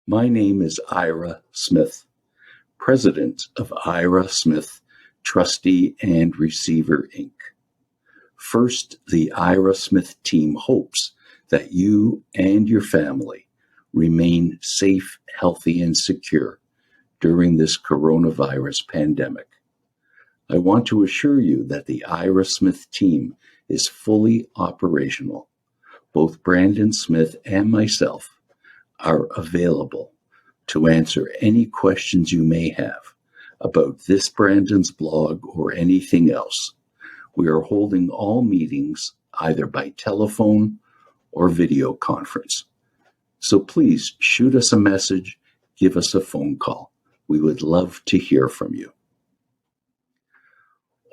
My name is Ira Smith, President of Ira Smith Trustee and Receiver, Inc. First, the Ira Smith team hopes that you and your family remain safe, healthy, and secure during this coronavirus pandemic. I want to assure you that the Ira Smith team is fully operational. Both Brandon Smith and myself are available to answer any questions you may have about this Brandon's blog or anything else. We are holding all meetings either by telephone or video conference. So please shoot us a message, give us a phone call. We would love to hear from you.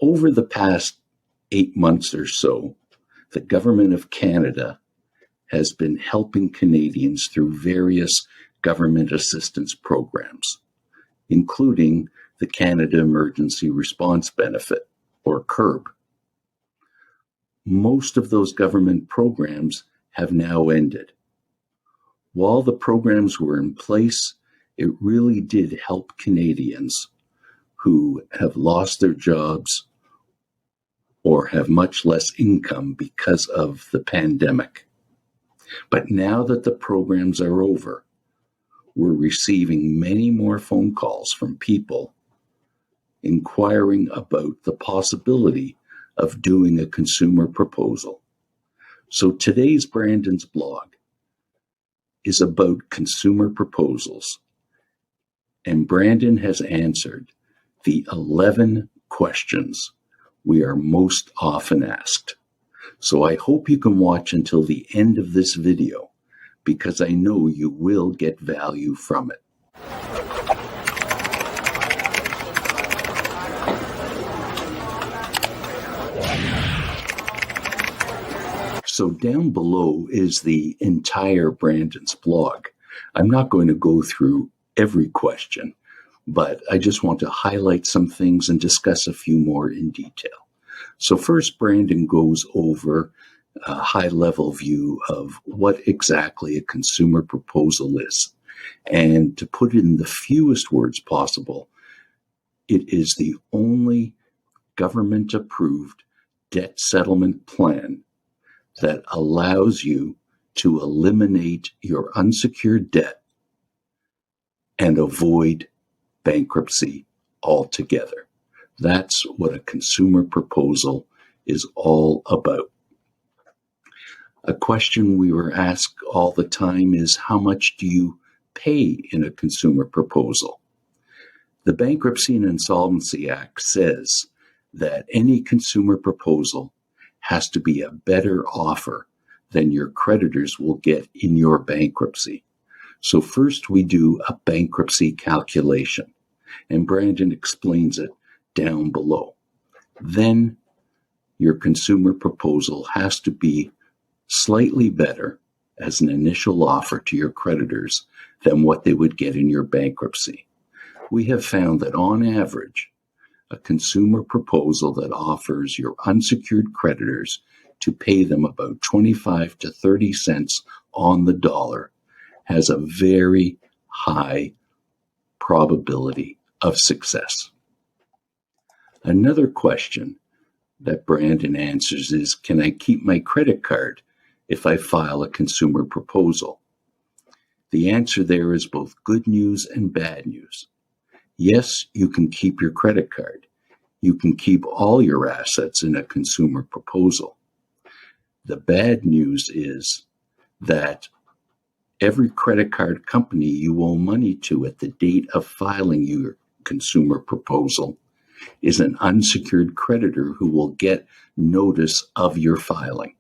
Over the past 8 months or so, the Government of Canada has been helping Canadians through various government assistance programs, including the Canada Emergency Response Benefit, or CERB. Most of those government programs have now ended. While the programs were in place, it really did help Canadians who have lost their jobs or have much less income because of the pandemic. But now that the programs are over, we're receiving many more phone calls from people inquiring about the possibility of doing a consumer proposal. So today's Brandon's blog is about consumer proposals, and Brandon has answered the 11 questions we are most often asked. So I hope you can watch until the end of this video, because I know you will get value from it. So down below is the entire Brandon's blog. I'm not going to go through every question, but I just want to highlight some things and discuss a few more in detail. So first, Brandon goes over a high-level view of what exactly a consumer proposal is. And to put it in the fewest words possible, it is the only government-approved debt settlement plan that allows you to eliminate your unsecured debt and avoid bankruptcy altogether. That's what a consumer proposal is all about. A question we were asked all the time is, how much do you pay in a consumer proposal? The Bankruptcy and Insolvency Act says that any consumer proposal has to be a better offer than your creditors will get in your bankruptcy. So first we do a bankruptcy calculation, and Brandon explains it down below. Then your consumer proposal has to be slightly better as an initial offer to your creditors than what they would get in your bankruptcy. We have found that on average, a consumer proposal that offers your unsecured creditors to pay them about 25 to 30 cents on the dollar has a very high probability of success. Another question that Brandon answers is, can I keep my credit card if I file a consumer proposal? The answer there is both good news and bad news. Yes, you can keep your credit card. You can keep all your assets in a consumer proposal. The bad news is that every credit card company you owe money to at the date of filing your consumer proposal is an unsecured creditor who will get notice of your filing.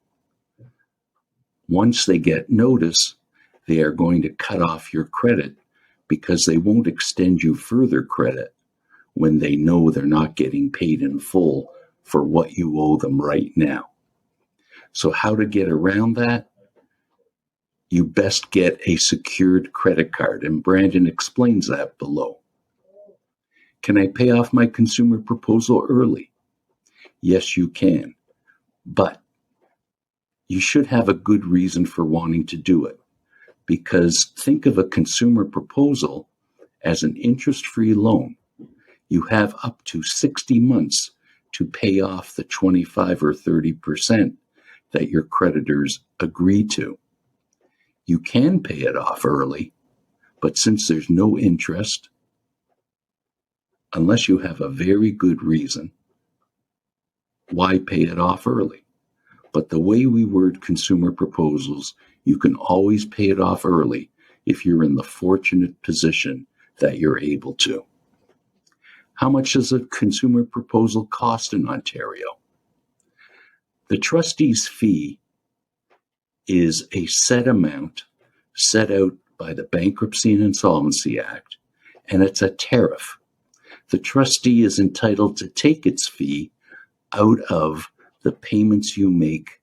Once they get notice, they are going to cut off your credit because they won't extend you further credit when they know they're not getting paid in full for what you owe them right now. So how to get around that? You best get a secured credit card, and Brandon explains that below. Can I pay off my consumer proposal early? Yes, you can, but you should have a good reason for wanting to do it. because think of a consumer proposal as an interest-free loan. You have up to 60 months to pay off the 25 or 30% that your creditors agree to. You can pay it off early, but since there's no interest, unless you have a very good reason, why pay it off early? But the way we word consumer proposals, you can always pay it off early if you're in the fortunate position that you're able to. How much does a consumer proposal cost in Ontario? The trustee's fee is a set amount set out by the Bankruptcy and Insolvency Act, and it's a tariff. The trustee is entitled to take its fee out of the payments you make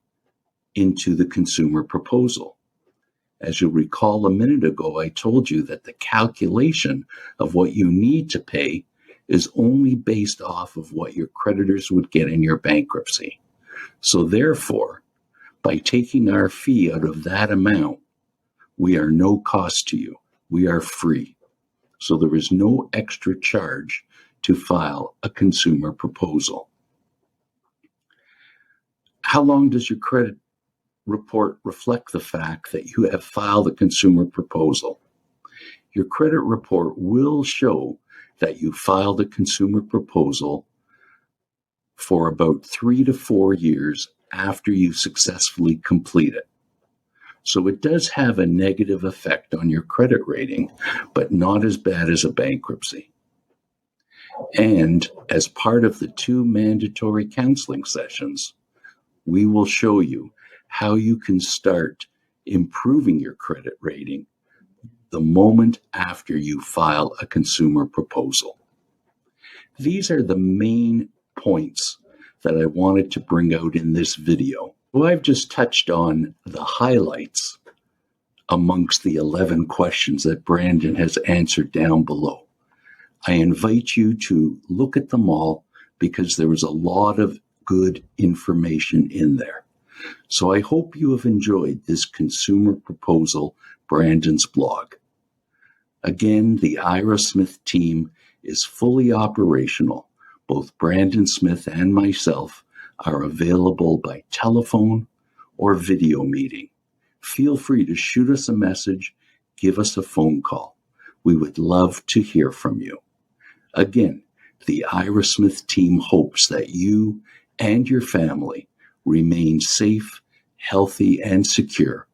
into the consumer proposal. As you'll recall a minute ago, I told you that the calculation of what you need to pay is only based off of what your creditors would get in your bankruptcy. So therefore, by taking our fee out of that amount, we are no cost to you. We are free. So there is no extra charge to file a consumer proposal. How long does your credit report reflect the fact that you have filed a consumer proposal? Your credit report will show that you filed a consumer proposal for about 3 to 4 years after you successfully complete it. So it does have a negative effect on your credit rating, but not as bad as a bankruptcy. And as part of the 2 mandatory counseling sessions, we will show you how you can start improving your credit rating the moment after you file a consumer proposal. These are the main points that I wanted to bring out in this video. Well, I've just touched on the highlights amongst the 11 questions that Brandon has answered down below. I invite you to look at them all because there was a lot of good information in there. So I hope you have enjoyed this consumer proposal, Brandon's blog. Again, the Ira Smith team is fully operational. Both Brandon Smith and myself are available by telephone or video meeting. Feel free to shoot us a message, give us a phone call. We would love to hear from you. Again, the Ira Smith team hopes that you and your family remain safe, healthy, and secure